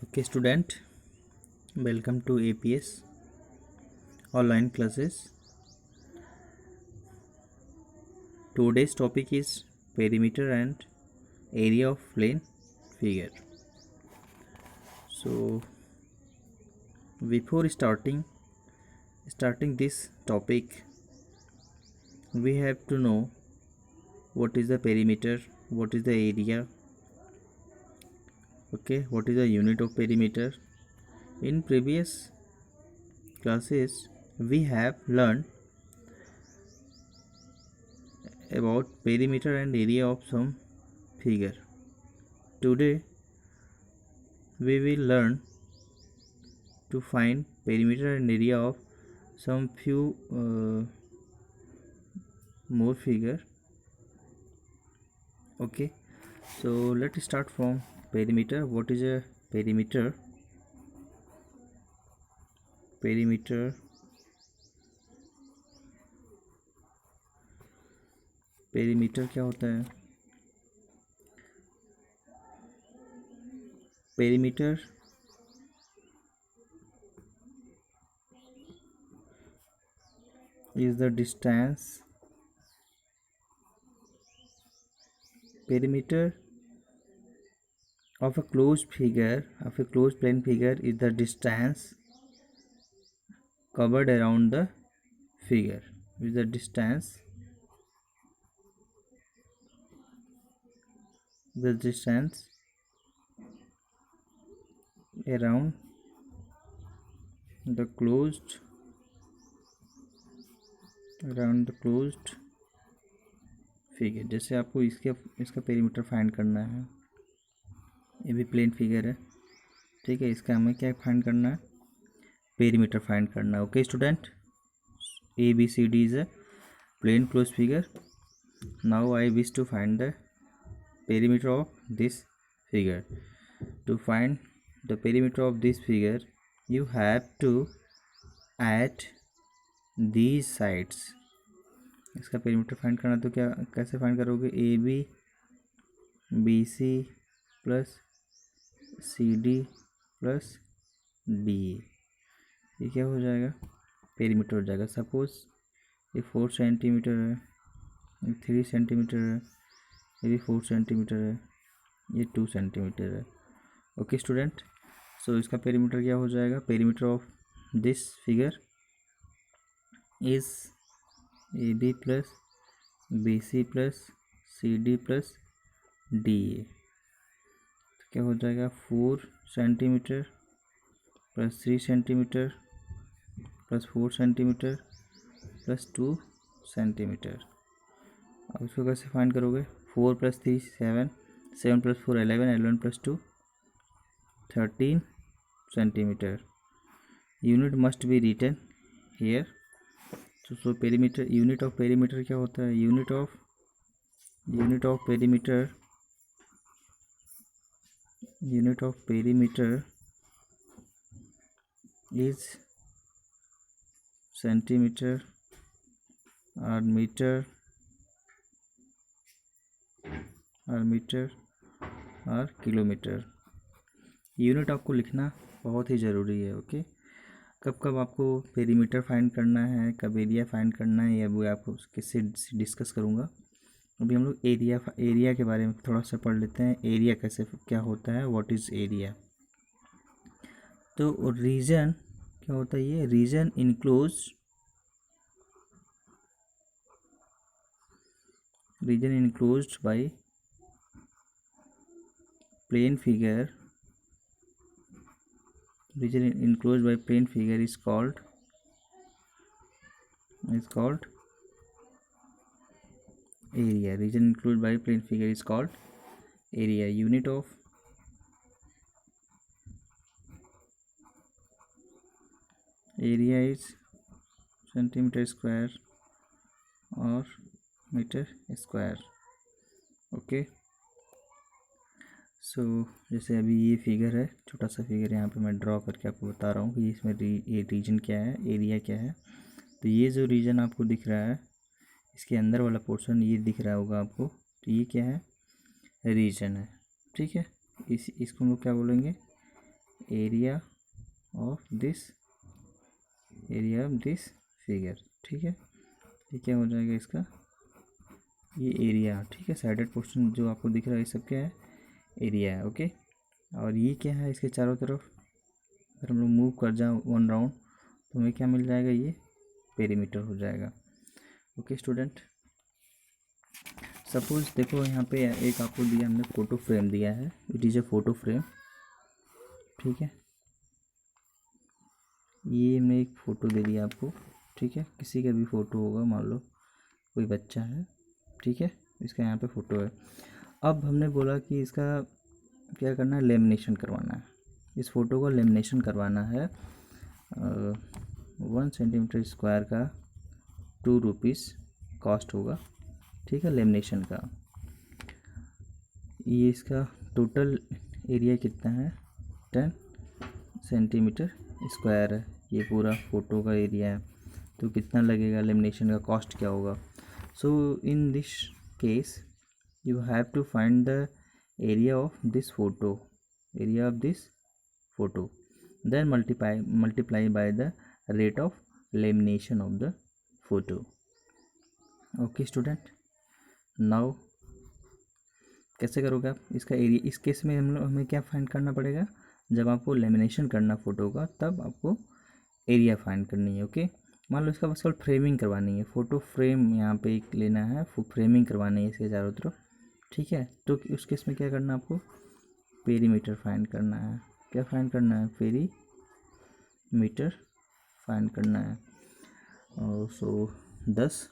Okay, student, welcome to APS online classes. Today's topic is perimeter and area of plane figure. So, before starting this topic, we have to know what is the perimeter, what is the area, okay, what is the unit of perimeter. In previous classes, we have learned about perimeter and area of some figure. Today we will learn to find perimeter and area of some few more figure. Okay, so let's start from perimeter. What is a perimeter? Perimeter क्या होता है? Perimeter is the distance. Perimeter of a closed plane figure is the distance covered around the figure. Is the distance around the closed figure. जैसे आपको इसका perimeter find करना है. ये भी प्लेन फिगर है, ठीक है. इसका हमें क्या फाइंड करना है? पेरीमीटर फाइंड करना है. Okay student, ABCD is a plane close figure. Now I wish to find the perimeter of this figure. To find the perimeter of this figure you have to add these sides. इसका perimeter find करना तो क्या कैसे find करोगे? AB BC plus CD plus DA, ये क्या हो जाएगा? पेरीमीटर हो जाएगा. सपोज ये 4 सेंटीमीटर है, ये 3 सेंटीमीटर है, ये भी 4 सेंटीमीटर है, ये 2 सेंटीमीटर है. ओके स्टूडेंट, सो इसका पेरीमीटर क्या हो जाएगा? Perimeter of this figure is AB plus BC plus CD plus DA. तो क्या हो जाएगा? 4 centimetre plus 3 centimetre plus 4 centimetre plus 2 centimetre. अब इसको कैसे फाइंड करोगे? 4 plus 3 7, 7 plus 4 11, 11 plus 2 13 centimeter. Unit must be written here. So perimeter, unit of perimeter क्या होता है? Unit of perimeter is centimeter or meter or kilometre. Unit आपको लिखना बहुत ही ज़रूरी है. ओके, कब कब आपको पेरीमीटर फाइंड करना है, कब एरिया फाइंड करना है, या वो आपको किससे डिस्कस करूँगा. अभी हम लोग एरिया के बारे में थोड़ा सा पढ़ लेते हैं. एरिया कैसे क्या होता है? What is area? तो रीजन क्या होता है? ये region enclosed by plane figure. Region enclosed by plane figure is called area. Region enclosed by plane figure is called area. Unit of area is centimeter square or meter square. Okay, so जैसे अभी ये figure है, छोटा सा figure यहाँ पे मैं draw करके आपको बता रहा हूँ कि इसमें ये रीजन क्या है, एरिया क्या है. तो ये जो रीजन आपको दिख रहा है, इसके अंदर वाला पोर्शन ये दिख रहा होगा आपको, तो ये क्या है? रीजन है. ठीक है, इसको हम लोग क्या बोलेंगे? एरिया ऑफ दिस फिगर, ठीक है। ये क्या हो जाएगा इसका, ये एरिया, ठीक है। साइडेड पोर्शन जो आपको दिख रहा है ये सब क्या है, एरिया है, ओके। और ये क्या है, इसके चारों तरफ अगर हम लोग मूव कर जाए 1 राउंड तो हमें क्या मिल जाएगा, ये पेरीमीटर हो जाएगा, ओके स्टूडेंट। सपोज देखो यहाँ पे एक आपको दिया हमने फ़ोटो फ्रेम दिया है, it is a photo frame, ठीक है। ये हमने एक फ़ोटो दे दिया आपको, ठीक है। किसी का भी फ़ोटो होगा, मान लो कोई बच्चा है, ठीक है, इसका यहाँ पे फ़ोटो है। अब हमने बोला कि इसका क्या करना है, लेमिनेशन करवाना है। इस फ़ोटो को लेमिनेशन करवाना है 1 सेंटीमीटर स्क्वायर का 2 रुपीज़ कॉस्ट होगा, ठीक है, लेमिनेशन का। ये इसका टोटल एरिया कितना है, 10 सेंटीमीटर स्क्वायर है, ये पूरा फ़ोटो का एरिया है। तो कितना लगेगा, लेमिनेशन का कॉस्ट क्या होगा। So in this case you have to find the area of this photo, then multiply by the rate of lamination of the photo, okay student। now कैसे करोगे आप इसका एरिया, इस केस में हमें क्या फाइंड करना पड़ेगा, जब आपको लेमिनेशन करना फ़ोटो का तब आपको एरिया फाइंड करनी है, ओके। मान लो इसका बस केवल फ्रेमिंग करवानी है, फ़ोटो फ्रेम यहाँ पे एक लेना है, फ्रेमिंग करवानी है इसके चारों तरफ, ठीक है। तो उस केस में क्या करना है, आपको पेरीमीटर फाइंड करना है। क्या फाइंड करना है, पेरीमीटर फाइंड करना है। सो thus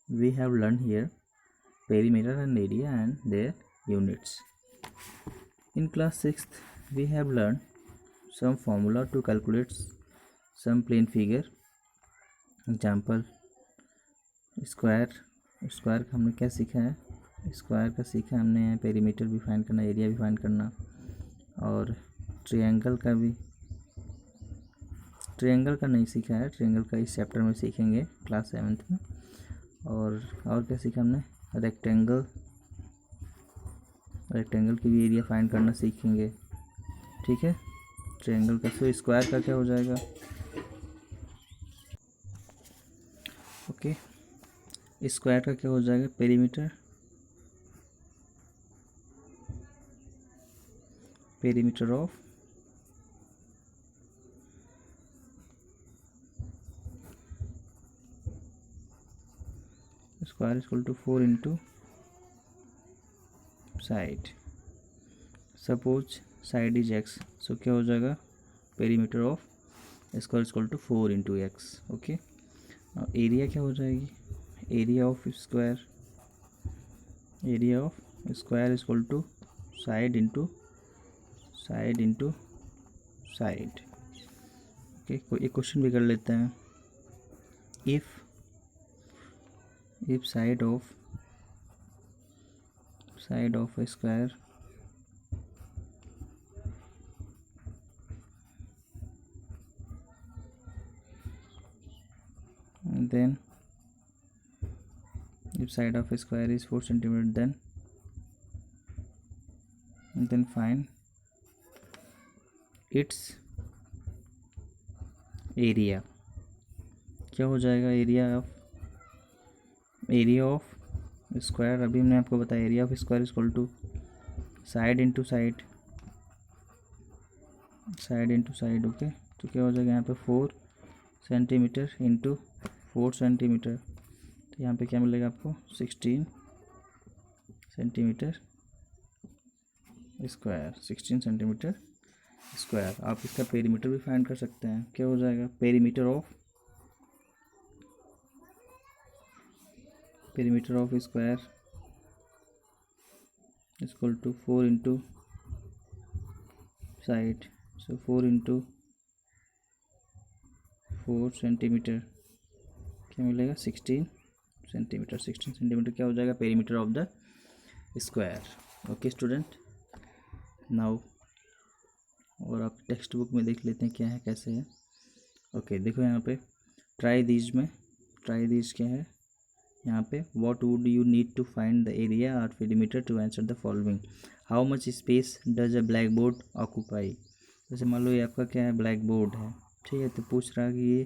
we have learned here perimeter and area and their units. In class 6th we have learned some formula to calculate some plane figure. Example square का हमने क्या सीखा है, स्क्वायर का सीखा हमने, पेरीमीटर भी फाइंड करना, एरिया भी फाइंड करना, और ट्रायंगल का नहीं सीखा है, ट्रायंगल का इस चैप्टर में सीखेंगे क्लास 7th में। और क्या सीखा हमने, रेक्टेंगल की भी एरिया फाइंड करना सीखेंगे, ठीक है। ट्रायंगल का, सो स्क्वायर का क्या हो जाएगा, ओके। स्क्वायर का क्या हो जाएगा, perimeter of square equal to 4 into side. Suppose side is x, so क्या हो जाएगा, perimeter of square equal to 4 into x, okay. Area क्या हो जाएगी, area of square equal to side into side, okay. कोई एक क्वेश्चन भी कर लेते हैं, if side of a square and then if side of a square is 4 centimeter, then find its area। क्या हो जाएगा, एरिया ऑफ स्क्वायर, अभी हमने आपको बताया area of square equal to side into side, okay. तो क्या हो जाएगा यहाँ पे 4 सेंटीमीटर इंटू 4 सेंटीमीटर, तो यहाँ पे क्या मिलेगा आपको 16 सेंटीमीटर स्क्वायर। आप इसका पेरीमीटर भी फाइंड कर सकते हैं, क्या हो जाएगा, perimeter of square equal to 4 into side, so 4 into 4 centimetre, क्या मिलेगा 16 सेंटीमीटर क्या हो जाएगा, perimeter of the square, okay student. Now और आप टेक्स्ट बुक में देख लेते हैं क्या है, कैसे है, ओके। देखो यहाँ पे ट्राई दीज क्या है, यहाँ पे what would you need to find the area or perimeter to answer the following, how much space does a blackboard occupy, जैसे मान लो ये आपका क्या है, ब्लैक बोर्ड है, ठीक है। तो पूछ रहा है कि ये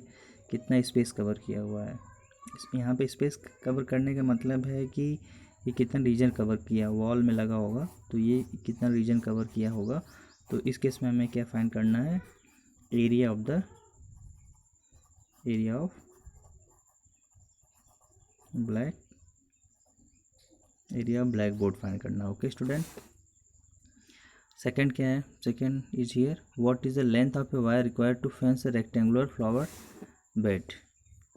कितना स्पेस कवर किया हुआ है। यहाँ पे स्पेस कवर करने का मतलब है कि ये कितना रीजन कवर किया, वॉल में लगा होगा तो ये कितना रीजन कवर किया होगा। तो इस केस में हमें क्या फाइंड करना है, area of blackboard find करना। Okay student. सेकंड क्या है, second is here, what is the length of a wire required to fence a rectangular flower bed.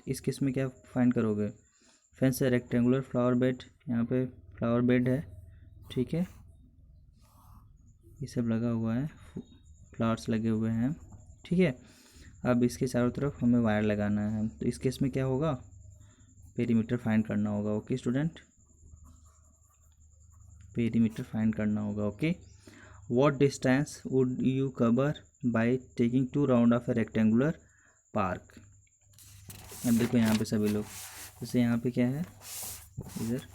इस केस में क्या फाइंड करोगे, fence a rectangular flower bed, यहाँ पे फ्लावर बेड है, ठीक है, ये सब लगा हुआ है, फ्लावर्स लगे हुए हैं, ठीक है। अब इसके चारों तरफ हमें वायर लगाना है। तो इस केस में क्या होगा, पेरीमीटर फाइंड करना होगा। ओके स्टूडेंट, पेरीमीटर फाइंड करना होगा। Okay, what distance would you cover by taking 2 round of A rectangular park. अब देखो यहाँ पे सभी लोग, जैसे यहाँ पे क्या है, इधर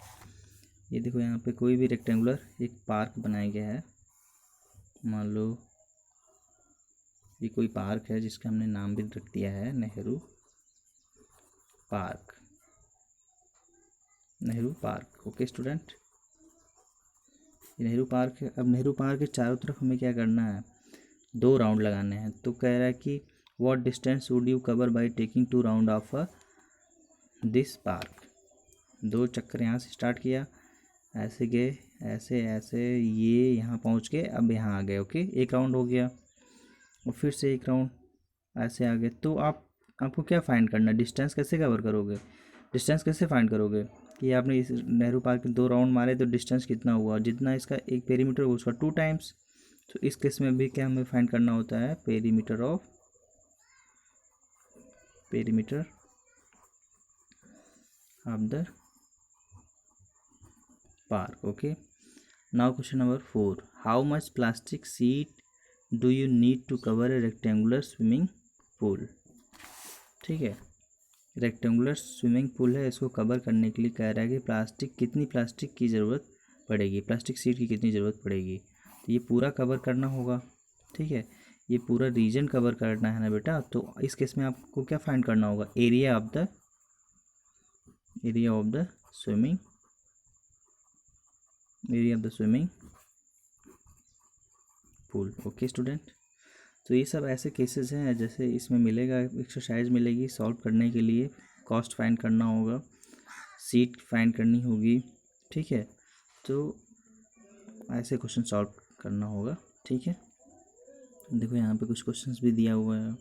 ये देखो, यहाँ पे कोई भी रेक्टेंगुलर एक पार्क बनाया गया है। मान लो ये कोई पार्क है जिसका हमने नाम भी रख दिया है Nehru park, Nehru park. Okay student, Nehru park है। अब नेहरू पार्क के चारों तरफ हमें क्या करना है, 2 राउंड लगाने हैं। तो कह रहा है कि what distance would you cover by taking 2 round of this park. 2 चक्कर यहाँ से स्टार्ट किया, ऐसे गए, ऐसे ऐसे, ये यहाँ पहुँच के अब यहाँ आ गए। ओके, 1 राउंड हो गया, और फिर से 1 राउंड ऐसे आ गए। तो आपको क्या फाइंड करना है, डिस्टेंस कैसे कवर करोगे, डिस्टेंस कैसे फाइंड करोगे कि आपने इस नेहरू पार्क के 2 राउंड मारे तो डिस्टेंस कितना हुआ, जितना इसका एक पेरीमीटर हुआ उसका 2 टाइम्स। तो इस केस में भी क्या हमें फाइंड करना होता है, perimeter of the park. Okay, now question number 4, how much plastic sheet do you need to cover a rectangular swimming pool. ठीक है, रेक्टेंगुलर स्विमिंग पूल है, इसको कवर करने के लिए कह रहा है कि कितनी प्लास्टिक की ज़रूरत पड़ेगी, प्लास्टिक शीट की कितनी ज़रूरत पड़ेगी। तो ये पूरा कवर करना होगा, ठीक है, ये पूरा रीजन कवर करना है ना बेटा। तो इस केस में आपको क्या फाइंड करना होगा, area of the swimming pool. Okay student, तो ये सब ऐसे केसेस हैं, जैसे इसमें मिलेगा एक्सरसाइज मिलेगी सॉल्व करने के लिए, कॉस्ट फाइंड करना होगा, सीट फाइंड करनी होगी, ठीक है। तो ऐसे क्वेश्चन सॉल्व करना होगा, ठीक है। देखो यहाँ पे कुछ क्वेश्चंस भी दिया हुआ है,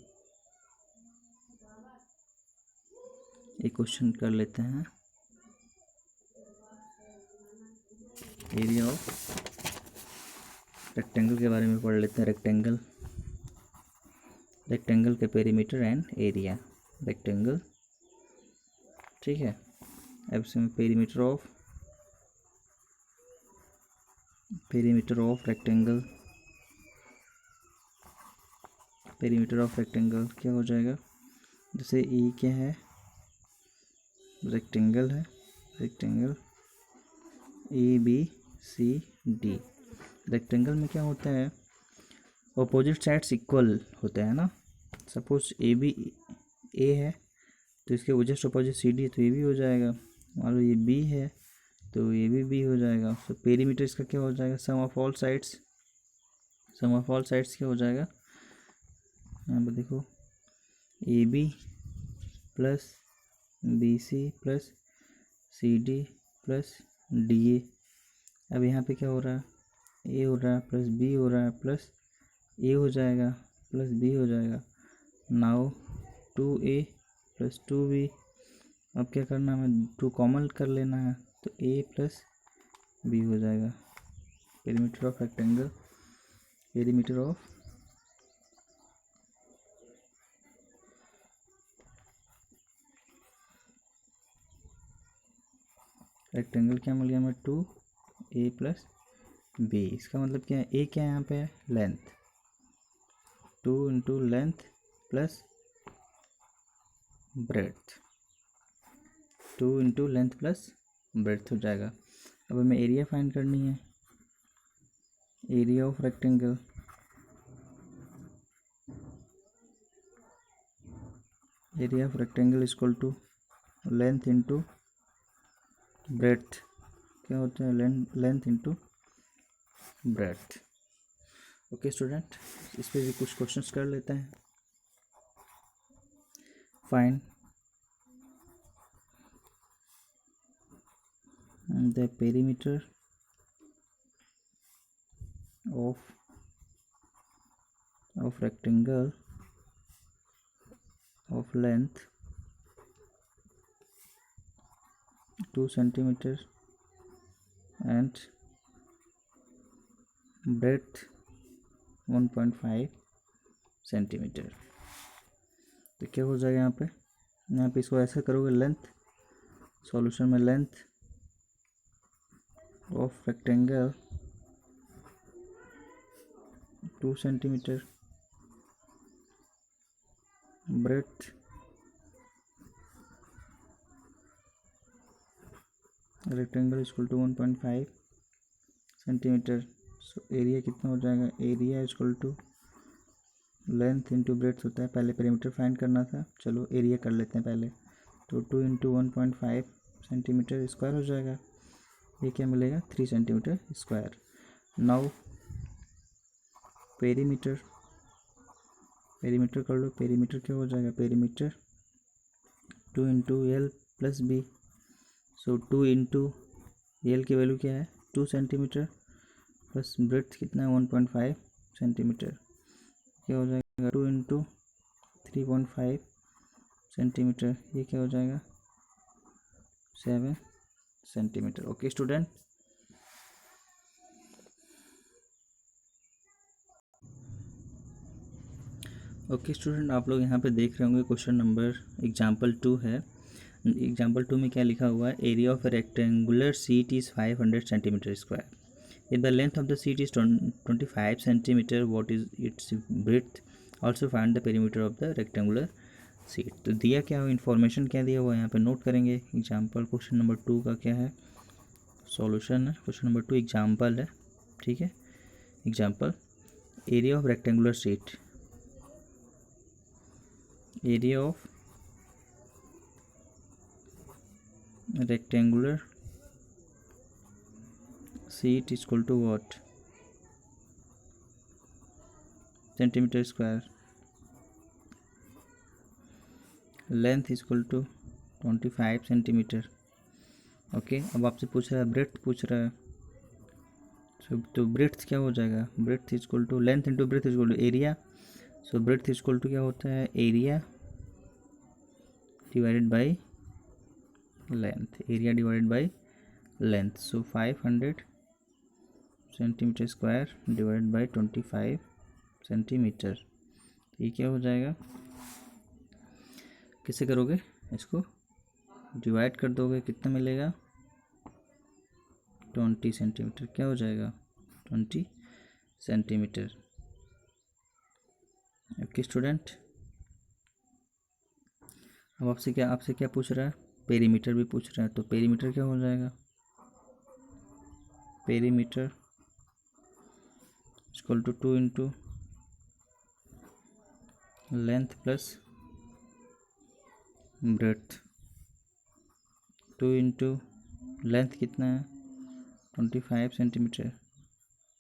एक क्वेश्चन कर लेते हैं, एरिया ऑफ रेक्टेंगल के बारे में पढ़ लेते हैं। रेक्टेंगल के पेरीमीटर एंड एरिया, रेक्टेंगल, ठीक है। अब इसमें पेरीमीटर ऑफ रेक्टेंगल क्या हो जाएगा, जैसे ई क्या है, रेक्टेंगल है, रेक्टेंगल ABCD। रेक्टेंगल में क्या होता है, अपोजिट साइड्स इक्वल होते हैं ना। सपोज A है तो इसके जस्ट अपोजिट CD है तो ये भी हो जाएगा। मान लो ये B है तो ये भी B हो जाएगा। तो पेरीमीटर इसका क्या हो जाएगा, सम ऑफ ऑल साइड्स क्या हो जाएगा, यहाँ पर देखो AB plus BC plus CD plus DA। अब यहाँ पे क्या हो रहा है, A हो रहा है प्लस B हो रहा है प्लस A हो जाएगा प्लस B हो जाएगा। नाउ 2A प्लस 2B, अब क्या करना है, हमें 2 कॉमन कर लेना है तो A प्लस B हो जाएगा। पेरीमीटर ऑफ रेक्टेंगल, रेक्टेंगल क्या मिल गया हमें, 2A प्लस B। इसका मतलब क्या है, A क्या यहाँ पे है, length, 2 into length plus breadth, 2 into length plus breadth हो जाएगा। अब हमें एरिया फाइंड करनी है, area of rectangle, area of rectangle is equal to length into breadth. क्या होता है? Length into breadth. Okay student, इस पे भी कुछ क्वेश्चंस कर लेते हैं। Find the perimeter of rectangle of length 2 centimeter and breadth 1.5 centimetre. तो क्या हो जाएगा यहाँ पे इसको ऐसा करोगे, लेंथ सॉल्यूशन में length of rectangle 2 centimetre, breadth rectangle equal to 1.5 centimetre. So area कितना हो जाएगा? Area equal to length into breadth होता है। पहले पेरीमीटर फाइंड करना था, चलो एरिया कर लेते हैं पहले। तो 2 इंटू 1.5 सेंटीमीटर स्क्वायर हो जाएगा। ये क्या मिलेगा? 3 सेंटीमीटर स्क्वायर। नाउ पेरीमीटर कर लो। पेरीमीटर क्या हो जाएगा? Perimeter 2 into L plus B. So 2 into L की वैल्यू क्या है? 2 सेंटीमीटर प्लस ब्रेड्थ कितना है? 1.5 सेंटीमीटर। क्या हो जाएगा? 2 इंटू 3.5 सेंटीमीटर। ये क्या हो जाएगा? 7 सेंटीमीटर। ओके स्टूडेंट, आप लोग यहाँ पे देख रहे होंगे क्वेश्चन नंबर एग्जाम्पल 2 है। एग्जाम्पल 2 में क्या लिखा हुआ है? Area of rectangular seat is 500 centimetre square. If the length of the seat is 25 centimetre, what is it's breadth? Also find the perimeter of the rectangular seat. तो दिया क्या हो, इन्फॉर्मेशन क्या दिया हुआ है यहाँ पे नोट करेंगे। एग्जाम्पल क्वेश्चन नंबर 2 का क्या है? सॉल्यूशन है। क्वेश्चन नंबर 2 एग्जाम्पल है, ठीक है। Example area of rectangular sheet, area of rectangular sheet is equal to what? Centimetre square. Length is equal to 25 centimetre. Okay, अब आपसे पूछ रहा है ब्रेड्थ पूछ रहा है। तो ब्रेड्थ क्या हो जाएगा? Breadth is equal to length into breadth is equal to area. So breadth is equal to क्या होता है? Area divided by length, area divided by length. So 500 centimetre square divided by 25 centimetre. ये क्या हो जाएगा? कैसे करोगे इसको? डिवाइड कर दोगे, कितना मिलेगा? 20 सेंटीमीटर। क्या हो जाएगा? 20 सेंटीमीटर। ओके स्टूडेंट, अब आपसे क्या पूछ रहा है? पेरीमीटर भी पूछ रहा है। तो पेरीमीटर क्या हो जाएगा? Perimeter equal to 2 into length plus breadth. 2 into length कितना है? 25 सेंटीमीटर।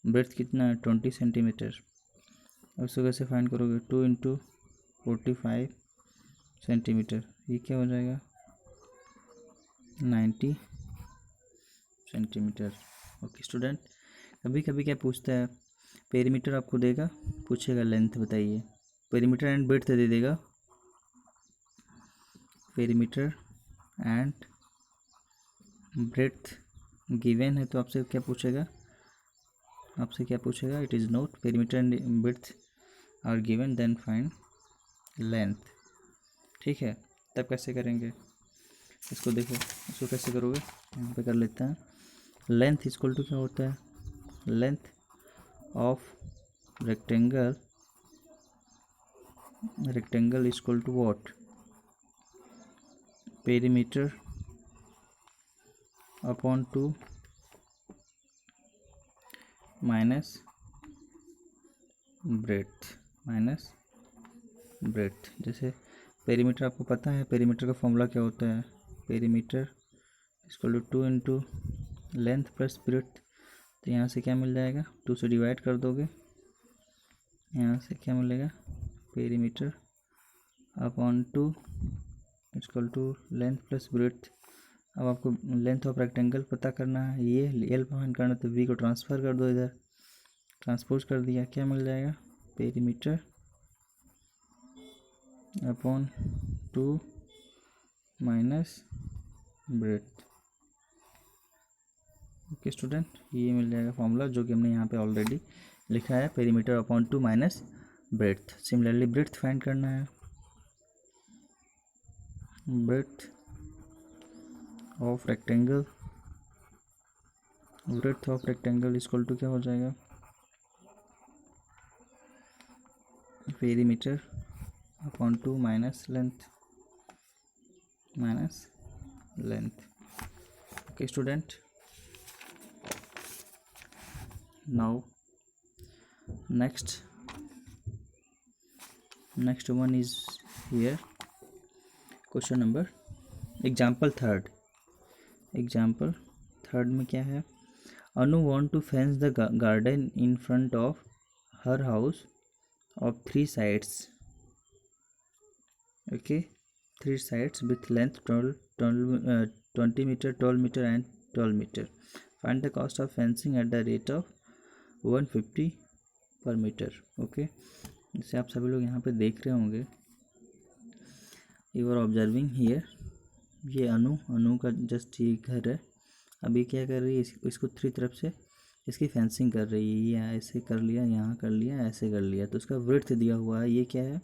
ब्रेड्थ कितना है? 20 सेंटीमीटर। उसको कैसे फाइंड करोगे? 2 इंटू 45 सेंटीमीटर। ये क्या हो जाएगा? 90 सेंटीमीटर। ओके स्टूडेंट, कभी कभी क्या पूछता है? पेरीमीटर आपको देगा, पूछेगा लेंथ बताइए। पेरीमीटर एंड ब्रेड्थ दे देगा। पेरीमीटर एंड ब्रेड्थ गिवन है, तो आपसे क्या पूछेगा? It is note perimeter and breadth are given, then find length. ठीक है, तब कैसे करेंगे इसको? देखो, इसको कैसे करोगे? यहाँ पे कर लेते हैं। लेंथ इक्वल टू क्या होता है? Length of rectangle equal to what? Perimeter upon 2 minus breadth. जैसे पेरीमीटर आपको पता है, पेरीमीटर का फॉर्मूला क्या होता है, perimeter equal to 2 into length plus breadth. तो यहाँ से क्या मिल जाएगा, 2 से डिवाइड कर दोगे, यहाँ से क्या मिलेगा, perimeter upon 2 equal to length plus breadth. अब आपको लेंथ ऑफ रेक्टेंगल पता करना है, ये एल फाइंड करना, तो वी को ट्रांसफ़र कर दो, इधर ट्रांसपोज कर दिया, क्या मिल जाएगा, perimeter upon 2 minus breadth. Okay student, ये मिल जाएगा फॉर्मूला जो कि हमने यहाँ पे ऑलरेडी लिखा है, perimeter upon 2 minus breadth. Similarly breadth find करना है, breadth of rectangle, breadth of rectangle equal to क्या हो जाएगा, perimeter upon 2 minus length, okay student. Now next one is here, question number example third में क्या है, अनु want to fence the garden in front of her house of 3 sides, okay, 3 sides with length 20 meter, 12 meter and 12 meter. Find the cost of fencing at the rate of 150 per metre. Okay, जैसे आप सभी लोग यहाँ पे देख रहे होंगे, you are observing here, ये अनु का जस्ट ये घर है। अभी क्या कर रही है, इसको 3 तरफ से इसकी फेंसिंग कर रही है, ये ऐसे कर लिया, यहाँ कर लिया, ऐसे कर लिया, तो उसका विड्थ दिया हुआ है, ये क्या है,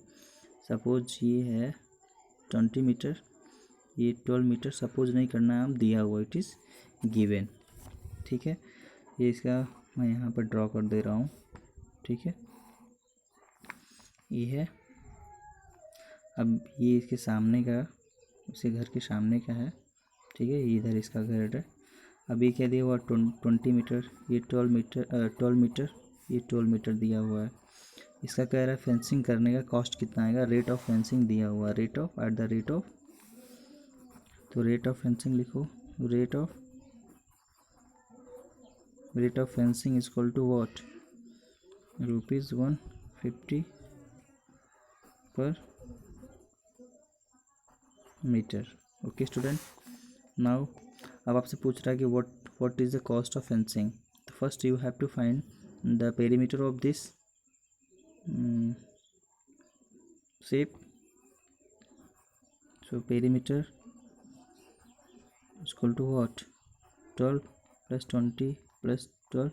सपोज ये है 20 मीटर, ये 12 मीटर, सपोज नहीं करना है, हम दिया हुआ, इट इज़ गिवन, ठीक है। ये इसका मैं यहाँ पर ड्रॉ कर दे रहा हूँ, ठीक है, ये है। अब ये इसके सामने का, इसी घर के सामने का है, ठीक है, ये इधर इसका घर है। अब ये क्या दिया हुआ, 20 मीटर, ये 12 मीटर, ये 12 मीटर दिया हुआ है। इसका कह रहा है फेंसिंग करने का कॉस्ट कितना आएगा, रेट ऑफ फेंसिंग दिया हुआ है, rate of at the rate of, तो रेट ऑफ फेंसिंग लिखो, rate of fencing is equal to what, ₹150 per metre. Okay student, now अब आपसे पूछ रहा है कि what is the cost of fencing. तो first you have to find the perimeter of this shape, so perimeter equal to what, 12 + 20 + 12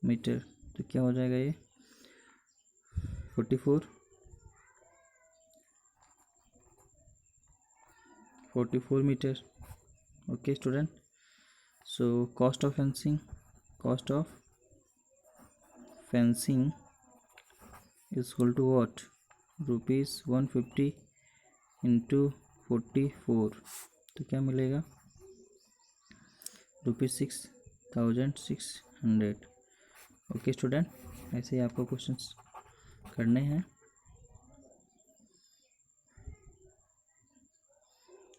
metre, तो क्या हो जाएगा, ये 44 metre. Okay student, so cost of fencing is equal to what, ₹150 × 44, तो क्या मिलेगा, ₹6,600। Okay student, ऐसे ही आपको क्वेश्चंस करने हैं।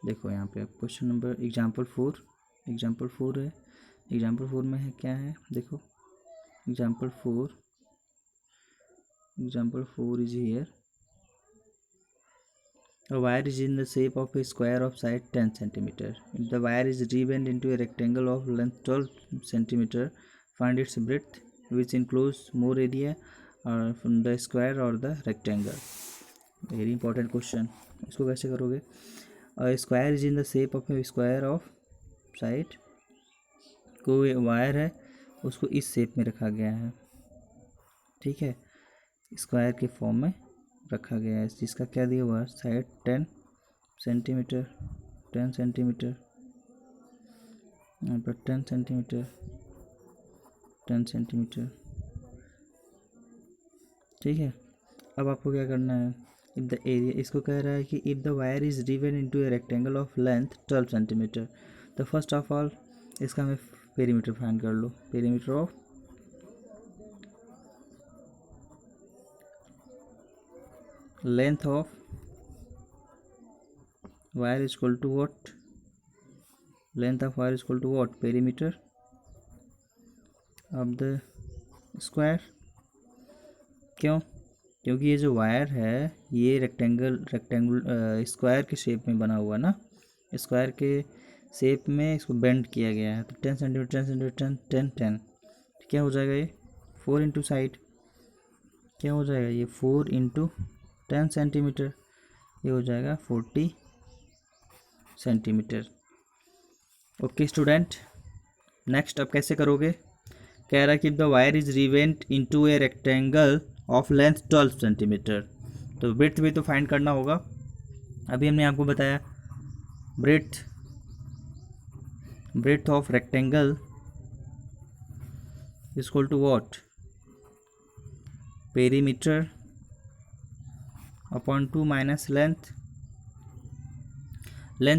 देखो यहाँ पे क्वेश्चन नंबर एग्जाम्पल 4 है। एग्जाम्पल 4 में है क्या है, देखो example 4 is here, a wire is in the shape of a square of side 10 cm. If the wire is rebent into a rectangle of length 12 cm, find its breadth, which includes more area from the square or the rectangle. Very important question. इसको कैसे करोगे, a square is in the shape of a square of side, कोई wire है उसको इस shape में रखा गया है, ठीक है, स्क्वायर के फॉर्म में रखा गया है, जिसका क्या दिया हुआ है, साइड 10 सेंटीमीटर, यहाँ पर 10 सेंटीमीटर, ठीक है। अब आपको क्या करना है, इफ द एरिया, इसको कह रहा है कि if the wire is rebent into a rectangle of length 12 centimetre, तो फर्स्ट ऑफ ऑल इसका हमें पेरीमीटर फाइंड कर लो, perimeter of length of wire is equal to what, length of wire is equal to what, perimeter of the square. क्यों? क्योंकि ये जो wire है ये रेक्टेंगल स्क्वायर के शेप में बना हुआ ना, स्क्वायर के शेप में इसको बेंड किया गया है। तो 10 सेंटीमीटर 10 सेंटीमीटर 10 10 10, क्या हो जाएगा ये 4 इंटू साइड, क्या हो जाएगा ये 4 इंटू 10 सेंटीमीटर, ये हो जाएगा 40 सेंटीमीटर। ओके स्टूडेंट, नेक्स्ट अब कैसे करोगे? कह रहा है कि the wire is rebent into a rectangle of length 12 centimetre. तो ब्रेड्थ भी तो फाइंड करना होगा। अभी हमने आपको बताया breadth of rectangle is equal to what, perimeter upon 2 minus length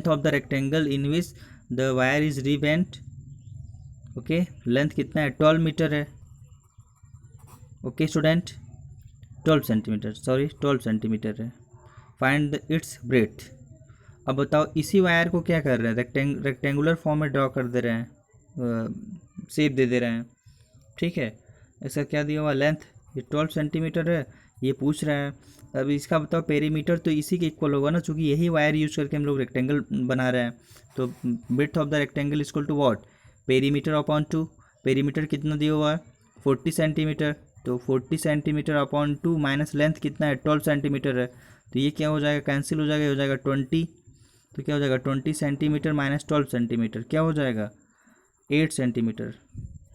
of the rectangle in which the wire is rebent. Okay, length कितना है 12 मीटर है। Okay student, 12 centimetre, sorry 12 centimetre है। Find its breadth. अब बताओ इसी wire को क्या कर रहे हैं, रेक्टेंगुलर फॉर्म में ड्रॉ कर दे रहे हैं, शेप दे रहे हैं, ठीक है। ऐसा क्या दिया हुआ, लेंथ ये 12 सेंटीमीटर है, ये पूछ रहा है। अब इसका बताओ पेरीमीटर, तो इसी के इक्वल होगा ना, चूँकि यही वायर यूज करके हम लोग रेक्टेंगल बना रहे हैं। तो breadth of the rectangle equal to what, perimeter upon 2। Perimeter कितना दिया हुआ है 40 सेंटीमीटर, तो 40 सेंटीमीटर अपॉन 2 माइनस लेंथ कितना है 12 सेंटीमीटर है। तो ये क्या हो जाएगा, कैंसिल हो जाएगा, हो जाएगा 20। तो क्या हो जाएगा 20 सेंटीमीटर माइनस 12 सेंटीमीटर, क्या हो जाएगा 8 centimetre.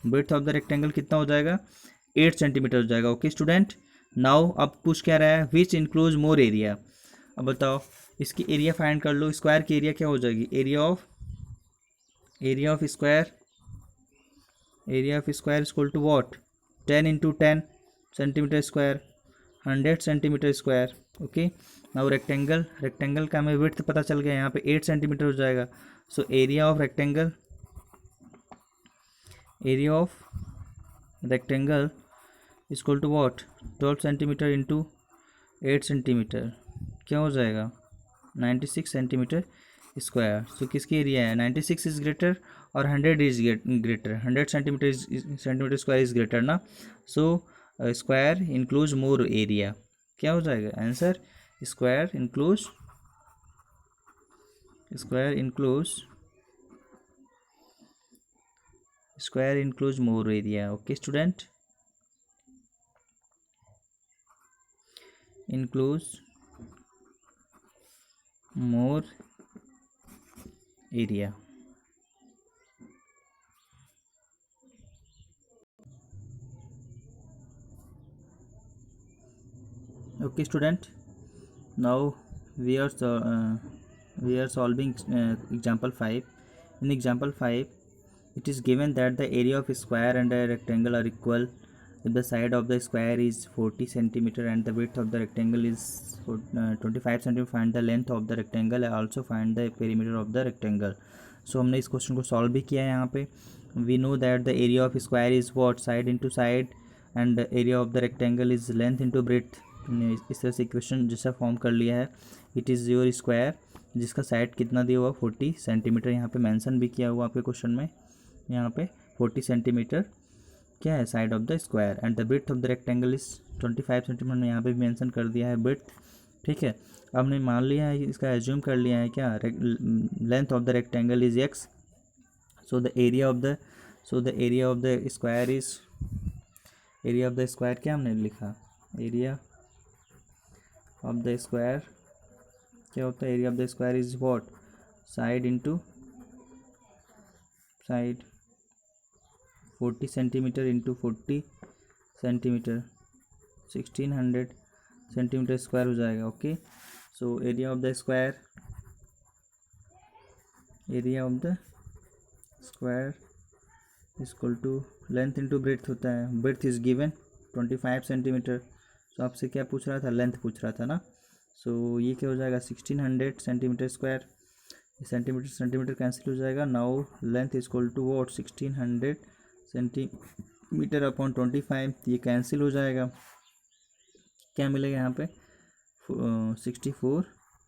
Breadth of the rectangle कितना हो जाएगा 8 सेंटीमीटर हो जाएगा। ओके स्टूडेंट, नाउ अब पूछ क्या रहा है, विच इंक्लूज मोर एरिया। अब बताओ इसकी एरिया फाइंड कर लो। स्क्वायर की एरिया क्या हो जाएगी, area of square equal to what, 10 into 10 centimetre square, 100 centimetre square. Okay, now rectangle का हमें विड्थ पता चल गया, यहाँ पे 8 सेंटीमीटर हो जाएगा। So area of rectangle equal to what, 12 centimetre into 8 centimetre, क्या हो जाएगा 96 सेंटीमीटर स्क्वायर। सो किसकी एरिया है, 96 इज ग्रेटर और 100 is greater, 100 centimetre square is greater ना। So square includes more area, क्या हो जाएगा answer, square includes more area. Okay student, includes more area। Okay student, now we are solving example 5. In example 5 it is given that the area of a square and a rectangle are equal if the side of the square is 40 centimeter and the width of the rectangle is 25 centimeter. Find the length of the rectangle and also find the perimeter of the rectangle. So हमने इस question को solve भी किया है। यहाँ पे we know that the area of square is what, side into side, and the area of the rectangle is length into breadth। हमने इस तरह से इक्वेशन जैसा फॉर्म कर लिया है। इट इज़ योर स्क्वायर जिसका साइड कितना दिया हुआ 40 सेंटीमीटर, यहाँ पे मेंशन भी किया हुआ आपके क्वेश्चन में, यहाँ पे 40 सेंटीमीटर क्या है side of the square, and the breadth of the rectangle is 25 centimetre, यहाँ पे भी मेंशन कर दिया है ब्रेड्थ, ठीक है। अब हमने मान लिया है, इसका एज्यूम कर लिया है क्या, length of the rectangle is x, so the area of the square is, area of the square क्या हमने लिखा, एरिया ऑफ द स्क्वायर क्या होता है, area of the square is what, side into side, 40 centimetre into 40 centimetre, 1600 centimetre square हो जाएगा। Okay, so area of the square equal to length into breadth होता है। Breadth is given 25 centimetre. So आपसे क्या पूछ रहा था, लेंथ पूछ रहा था ना। सो ये क्या हो जाएगा 1600 सेंटीमीटर स्क्वायर, सेंटीमीटर कैंसिल हो जाएगा। Now length is equal to what, 1600 centimetre upon 25, ये कैंसिल हो जाएगा, क्या मिलेगा यहाँ पे 64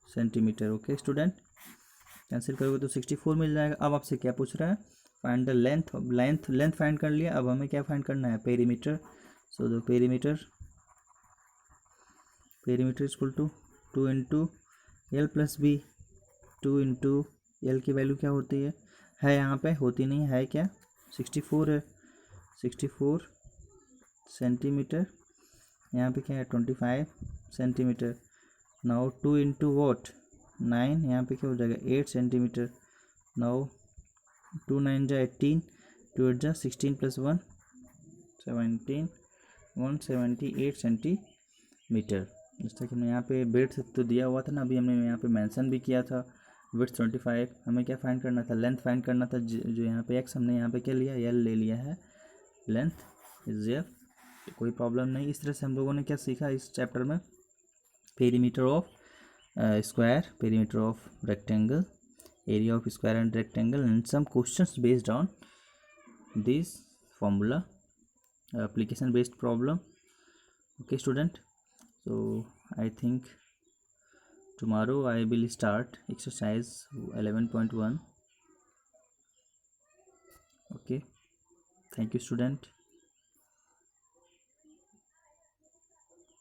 सेंटीमीटर। ओके स्टूडेंट, कैंसिल करोगे तो 64 मिल जाएगा। अब आपसे क्या पूछ रहा है, find the length. Length find कर लिया, अब हमें क्या फाइंड करना है, perimeter. So the perimeter equal to 2 into L plus B. 2 into L की वैल्यू क्या होती है यहाँ पे, होती नहीं है क्या, 64 है, 64 सेंटीमीटर। यहाँ पे क्या है 25 सेंटीमीटर। नाउ 2 इंटू वॉट 9, यहाँ पे क्या हो जाएगा 8 सेंटीमीटर। नाउ 2 9 जा 18, 2 8 जा 16 प्लस 1 17, 178 सेंटीमीटर। जैसा कि हमने यहाँ पे विड्थ तो दिया हुआ था ना, अभी हमने यहाँ पे मेंशन भी किया था विड्थ 25। हमें क्या फाइंड करना था, लेंथ फाइंड करना था। जो यहाँ पे एक्स हमने यहाँ पे क्या लिया, एल ले लिया है, लेंथ इज एल, कोई प्रॉब्लम नहीं। इस तरह से हम लोगों ने क्या सीखा इस चैप्टर में, perimeter of square, perimeter of rectangle, area of square and rectangle, and some questions based on this formula, application based problem. Okay student, so I think tomorrow I will start exercise 11.1. Okay, thank you student.